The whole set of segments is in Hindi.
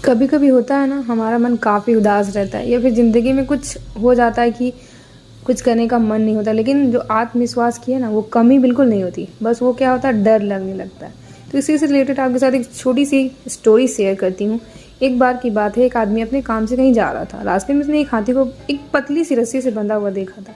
कभी कभी होता है ना, हमारा मन काफ़ी उदास रहता है या फिर ज़िंदगी में कुछ हो जाता है कि कुछ करने का मन नहीं होता, लेकिन जो आत्मविश्वास की है ना, वो कमी बिल्कुल नहीं होती। बस वो क्या होता है, डर लगने लगता है। तो इसी से रिलेटेड आपके साथ एक छोटी सी स्टोरी शेयर करती हूँ। एक बार की बात है, एक आदमी अपने काम से कहीं जा रहा था। रास्ते में उसने एक हाथी को एक पतली सी रस्सी से बंधा हुआ देखा था।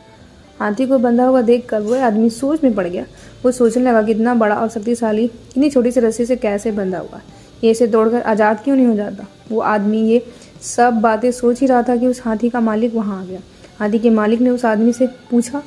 हाथी को बंधा हुआ देख कर वो आदमी सोच में पड़ गया। वो सोचने लगा कि इतना बड़ा और शक्तिशाली इतनी छोटी सी रस्सी से कैसे बंधा हुआ है, ये इसे तोड़कर आज़ाद क्यों नहीं हो जाता। वो आदमी ये सब बातें सोच ही रहा था कि उस हाथी का मालिक वहाँ आ गया। हाथी के मालिक ने उस आदमी से पूछा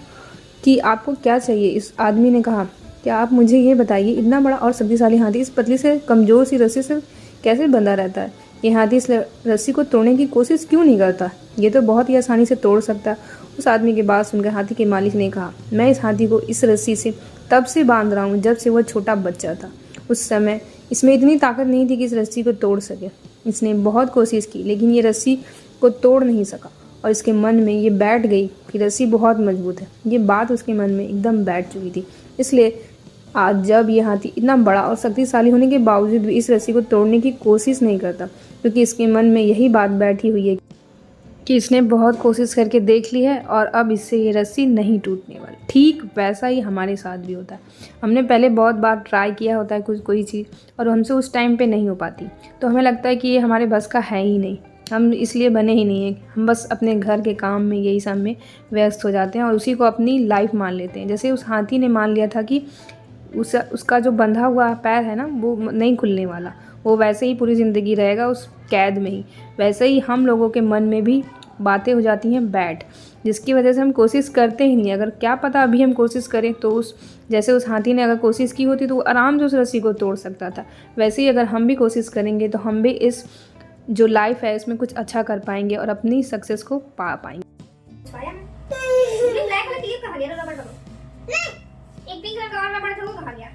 कि आपको क्या चाहिए। इस आदमी ने कहा, क्या आप मुझे ये बताइए, इतना बड़ा और शक्तिशाली हाथी इस पतली से कमज़ोर सी रस्सी से कैसे बंधा रहता है। ये हाथी इस रस्सी को तोड़ने की कोशिश क्यों नहीं करता, ये तो बहुत ही आसानी से तोड़ सकता है। उस आदमी की बात सुनकर हाथी के मालिक ने कहा, मैं इस हाथी को इस रस्सी से तब से बांध रहा हूँ जब से वह छोटा बच्चा था। उस समय इसमें इतनी ताकत नहीं थी कि इस रस्सी को तोड़ सके। इसने बहुत कोशिश की, लेकिन ये रस्सी को तोड़ नहीं सका। और इसके मन में ये बैठ गई कि रस्सी बहुत मजबूत है। ये बात उसके मन में एकदम बैठ चुकी थी। इसलिए आज जब ये हाथी इतना बड़ा और शक्तिशाली होने के बावजूद भी इस रस्सी को तोड़ने की कोशिश नहीं करता, क्योंकि इसके मन में यही बात बैठी हुई है कि इसने बहुत कोशिश करके देख ली है और अब इससे ये रस्सी नहीं टूटने वाली। ठीक वैसा ही हमारे साथ भी होता है। हमने पहले बहुत बार ट्राई किया होता है कोई चीज़, और हमसे उस टाइम पे नहीं हो पाती, तो हमें लगता है कि ये हमारे बस का है ही नहीं, हम इसलिए बने ही नहीं हैं। हम बस अपने घर के काम में यही सब में व्यस्त हो जाते हैं और उसी को अपनी लाइफ मान लेते हैं। जैसे उस हाथी ने मान लिया था कि उसका जो बंधा हुआ पैर है ना, वो नहीं खुलने वाला, वो वैसे ही पूरी ज़िंदगी रहेगा उस कैद में ही। वैसे ही हम लोगों के मन में भी बातें हो जाती हैं बैड, जिसकी वजह से हम कोशिश करते ही नहीं। अगर क्या पता अभी हम कोशिश करें तो उस हाथी ने अगर कोशिश की होती तो वो आराम से उस रस्सी को तोड़ सकता था। वैसे ही अगर हम भी कोशिश करेंगे तो हम भी इस जो लाइफ है इसमें कुछ अच्छा कर पाएंगे और अपनी सक्सेस को पा पाएंगे। एक पिंक कलर का और रबड़ था, वो कहाँ गया?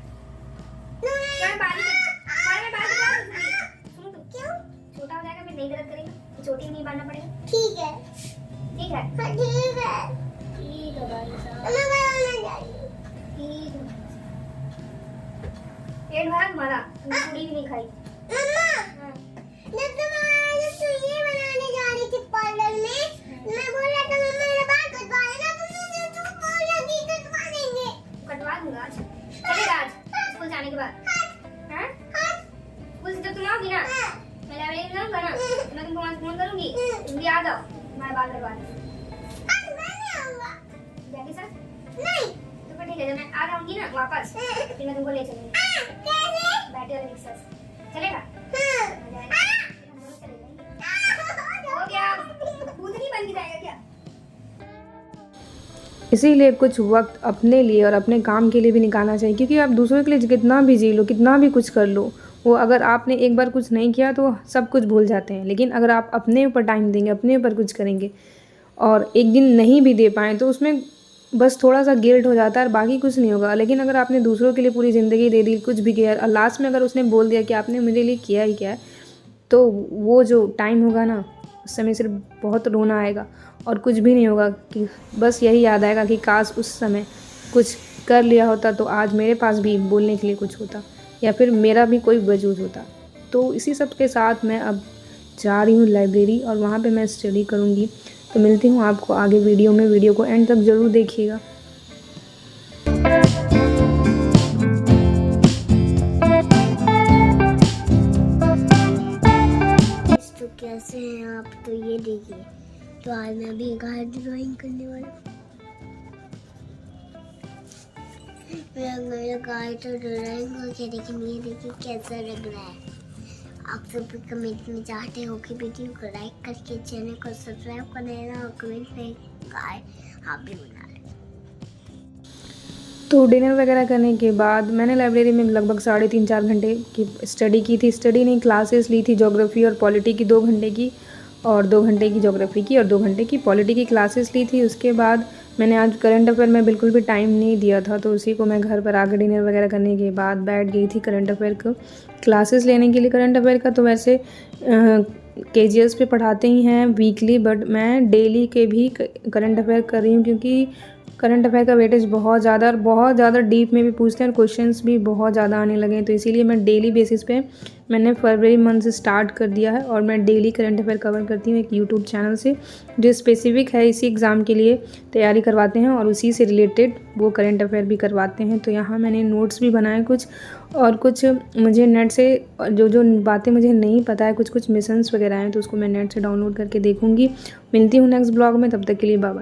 सुनो तो, क्यों? छोटा हो जाएगा फिर नहीं दर्द करेगा, चोटी नहीं बांधना पड़ेगा। ठीक है, ठीक है, हाँ ठीक है, ठीक है भाई साहब। मैं बनाने जा रही हूँ। ठीक है, पेट भरा तुम्हारा, तुमने पूरी भी नहीं खाई। मम्मा, जब तुम ये बनाने जा रही थी पार्लर में, मैं बोल रहा था मम्मा मेरा बाल कटवा लेना, तुमने तो बोल रही थी कटवा देंगे। कटवा दूंगा आज, चलेगा आज स्कूल जाने के बाद। हाँ? स्कूल से जब तुम आओगी ना, मैं लाइब्रेरी जाऊंगा ना, तो मैं तुमको वहाँ फोन करूंगी, तुम भी आ जाओ, तुम्हारे बाल कटवा देंगे। मैं नहीं आऊंगा। Jackie sir? नहीं। तो फिर ठीक है, जब मैं आ जाऊंगी ना वापस, फिर मैं तुमको ले चलूंगी। कैसे? बैटरी वाले रिक्शा से। चलेगा? हो गया, कूदनी बन के जाएगा क्या? इसीलिए कुछ वक्त अपने लिए और अपने काम के लिए भी निकालना चाहिए, क्योंकि आप दूसरों के लिए कितना भी जी लो, कितना भी कुछ कर लो, वो अगर आपने एक बार कुछ नहीं किया तो सब कुछ भूल जाते हैं। लेकिन अगर आप अपने ऊपर टाइम देंगे, अपने ऊपर कुछ करेंगे और एक दिन नहीं भी दे पाएँ तो उसमें बस थोड़ा सा गिल्ट हो जाता है और बाकी कुछ नहीं होगा। लेकिन अगर आपने दूसरों के लिए पूरी ज़िंदगी दे दी, कुछ भी किया और लास्ट में अगर उसने बोल दिया कि आपने मेरे लिए किया ही क्या है, तो वो जो टाइम होगा ना, उस समय सिर्फ बहुत रोना आएगा और कुछ भी नहीं होगा। कि बस यही याद आएगा कि काश उस समय कुछ कर लिया होता तो आज मेरे पास भी बोलने के लिए कुछ होता या फिर मेरा भी कोई वजूद होता। तो इसी सब के साथ मैं अब जा रही हूँ लाइब्रेरी और वहाँ पे मैं स्टडी करूँगी। तो मिलती हूँ आपको आगे वीडियो में, वीडियो को एंड तक ज़रूर देखिएगा। तो कैसे हैं आप? तो ये देखिए, तो आज मैं भी एक हाथ ड्राइंग करने वाला हूँ। मेरा गाय तो ड्राइंग हो गया, लेकिन ये देखिए कैसा लग रहा है। आप सब भी कमेंट में चाहते हो कि वीडियो को लाइक करके चैनल को सब्सक्राइब कर देना और कमेंट में गाय आप भी बना लें। तो डिनर वगैरह करने के बाद मैंने लाइब्रेरी में लगभग 3.5-4 घंटे की स्टडी की थी। स्टडी नहीं, क्लासेस ली थी, ज्योग्राफी और पॉलिटी की 2 घंटे की, और 2 घंटे की ज्योग्राफी की और 2 घंटे की पॉलिटी की क्लासेस ली थी। उसके बाद मैंने आज करंट अफेयर में बिल्कुल भी टाइम नहीं दिया था, तो उसी को मैं घर पर आकर डिनर वगैरह करने के बाद बैठ गई थी करंट अफेयर को क्लासेस लेने के लिए। करंट अफेयर का तो वैसे KGS पे पढ़ाते ही हैं वीकली, बट मैं डेली के भी करंट अफेयर कर रही हूँ, क्योंकि करंट अफेयर का वेटेज बहुत ज़्यादा और बहुत ज़्यादा डीप में भी पूछते हैं और क्वेश्चंस भी बहुत ज़्यादा आने लगे हैं। तो इसीलिए मैं डेली बेसिस पे मैंने फरवरी मंथ से स्टार्ट कर दिया है और मैं डेली करंट अफेयर कवर करती हूँ एक यूट्यूब चैनल से, जो स्पेसिफिक है इसी एग्ज़ाम के लिए तैयारी करवाते हैं और उसी से रिलेटेड वो करंट अफेयर भी करवाते हैं। तो यहाँ मैंने नोट्स भी बनाए कुछ, और कुछ मुझे नेट से जो जो बातें मुझे नहीं पता है, कुछ मिशंस वगैरह हैं, तो उसको मैं नेट से डाउनलोड करके देखूँगी। मिलती हूँ नेक्स्ट ब्लॉग में, तब तक के लिए बाय बाय।